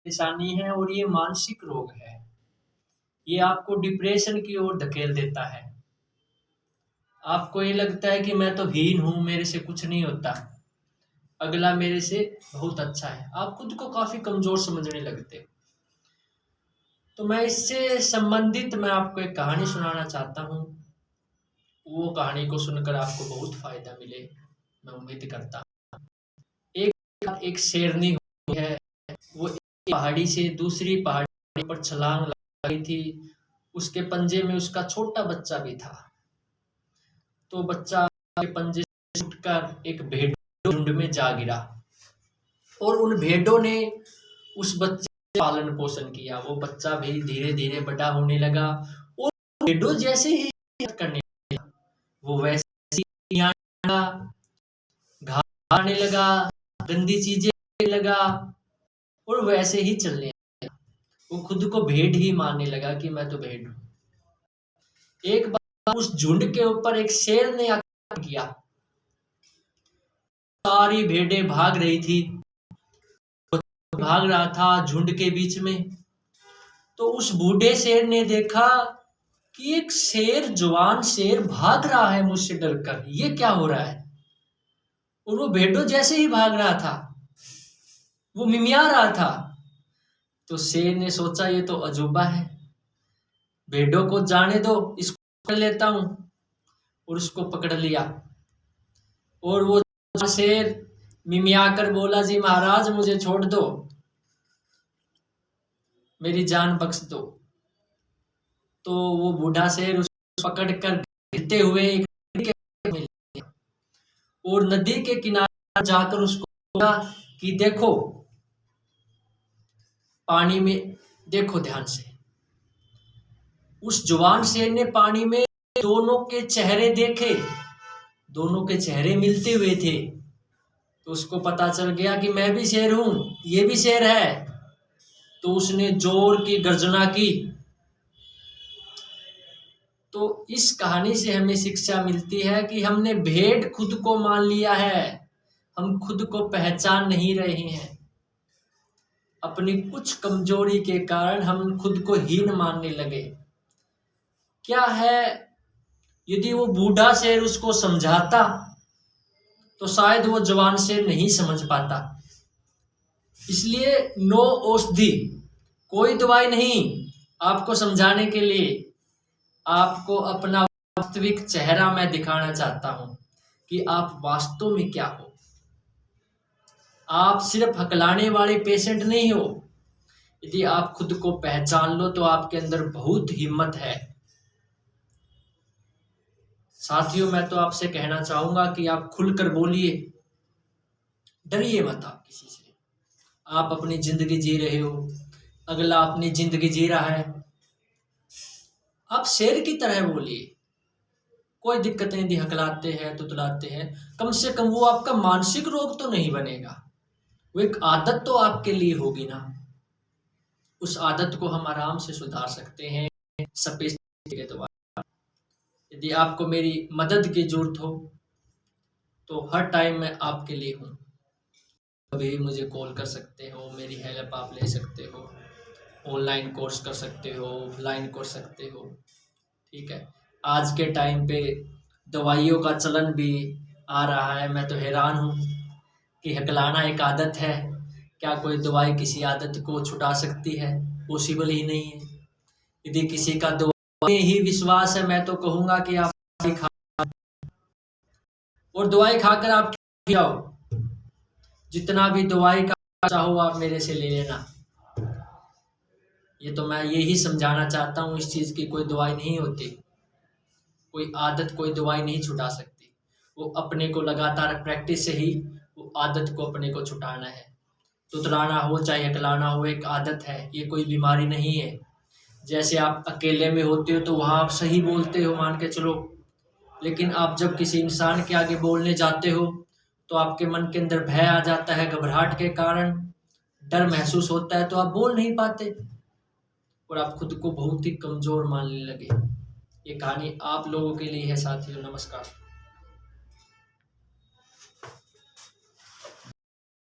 परेशानी है और ये मानसिक रोग है। ये आपको डिप्रेशन की ओर धकेल देता है। आपको ये लगता है कि मैं तो हीन हूँ, मेरे से कुछ नहीं होता, अगला मेरे से बहुत अच्छा है। आप खुद को काफ़ी कमज़ोर समझने लगते। तो मैं इससे संबंधित मैं आपको एक कहानी सुनाना चाहता हूँ। वो कहानी को सुनकर आपको बहुत फ़ायदा मिले, मैं उम्मीद करता हूँ। एक शेरनी होती है, वो एक पहाड़ी से दूसरी पहाड़ी पर छलांग लगा रही थी। उसके पंजे में उसका छोटा बच्चा भी था। तो बच्चा के पंजे से छूटकर एक भेड़ों झुंड में जा गिरा और उन भेड़ों ने उस बच्चे का पालन पोषण किया। वो बच्चा भी धीरे धीरे बड़ा होने लगा और भेड़ों जैसे ही करने लगा। वो वैसे ही लगा, घास खाने लगा, गंदी चीजें खाने लगा और वैसे ही चलने लगा। वो खुद को भेड़ ही मानने लगा कि मैं तो भेड़ हूँ। एक बार उस झुंड के ऊपर एक शेर ने आक्रमण किया। सारी भेड़ें भाग रही थी, भाग रहा था झुंड के बीच में। तो उस बूढ़े शेर ने देखा कि एक शेर, जवान शेर भाग रहा है मुझसे डरकर, ये क्या हो रहा है। और वो भेड़ों जैसे ही भाग रहा था, वो मिमिया रहा था। तो शेर ने सोचा ये तो अजूबा है, भेड़ों को जाने दो, इसको पकड़ लेता हूं। और उसको पकड़ लिया और वो शेर मिमिया कर बोला, जी महाराज मुझे छोड़ दो, मेरी जान बख्श दो। तो वो बूढ़ा शेर उसको पकड़ कर गिरते हुए एक नदी के में ले गया और नदी के किनारे जाकर उसको बोला कि देखो, पानी में देखो ध्यान से। उस जवान शेर ने पानी में दोनों के चेहरे देखे, दोनों के चेहरे मिलते हुए थे। तो उसको पता चल गया कि मैं भी शेर हूं, ये भी शेर है। तो उसने जोर की गर्जना की। तो इस कहानी से हमें शिक्षा मिलती है कि हमने भेड़ खुद को मान लिया है, हम खुद को पहचान नहीं रहे हैं। अपनी कुछ कमजोरी के कारण हम खुद को हीन मानने लगे। क्या है, यदि वो बूढ़ा शेर उसको समझाता तो शायद वो जवान शेर नहीं समझ पाता। इसलिए नो औषधि, कोई दवाई नहीं आपको समझाने के लिए। आपको अपना वास्तविक चेहरा मैं दिखाना चाहता हूं कि आप वास्तव में क्या हो। आप सिर्फ हकलाने वाले पेशेंट नहीं हो। यदि आप खुद को पहचान लो तो आपके अंदर बहुत हिम्मत है। साथियों, मैं तो आपसे कहना चाहूंगा कि आप खुलकर बोलिए, डरिए मत आप किसी से। आप अपनी जिंदगी जी रहे हो, अगला अपनी जिंदगी जी रहा है। आप शेर की तरह बोलिए, कोई दिक्कत नहीं। यदि हकलाते हैं, तुतलाते हैं, कम से कम वो आपका मानसिक रोग तो नहीं बनेगा, वो एक आदत तो आपके लिए होगी ना। उस आदत को हम आराम से सुधार सकते हैं स्पेशलिस्ट के द्वारा। यदि आपको मेरी मदद की जरूरत हो तो हर टाइम मैं आपके लिए हूँ। कभी भी मुझे कॉल कर सकते हो, मेरी हेल्प आप ले सकते हो। ऑनलाइन कोर्स कर सकते हो, ऑफलाइन कर सकते हो, ठीक है। आज के टाइम पे दवाइयों का चलन भी आ रहा है। मैं तो हैरान हूँ कि हकलाना एक आदत है, क्या कोई दवाई किसी आदत को छुटा सकती है? पॉसिबल ही नहीं है। यदि किसी का दवाई में ही विश्वास है, मैं तो कहूँगा कि आप दवाई खा, और दवाई खाकर आप जाओ। जितना भी दवाई का चाहो आप मेरे से ले लेना। ये तो मैं यही समझाना चाहता हूँ, इस चीज़ की कोई दवाई नहीं होती, कोई आदत कोई दवाई नहीं छुटा सकती। वो अपने को लगातार प्रैक्टिस से ही वो आदत को अपने को छुटाना है। तुतलाना हो चाहे हकलाना हो, एक आदत है, ये कोई बीमारी नहीं है। जैसे आप अकेले में होते हो तो वहाँ आप सही बोलते हो, मान के चलो, लेकिन आप जब किसी इंसान के आगे बोलने जाते हो तो आपके मन के अंदर भय आ जाता है, घबराहट के कारण डर महसूस होता है, तो आप बोल नहीं पाते और आप खुद को बहुत ही कमजोर मानने लगे। ये कहानी आप लोगों के लिए है साथियों। नमस्कार।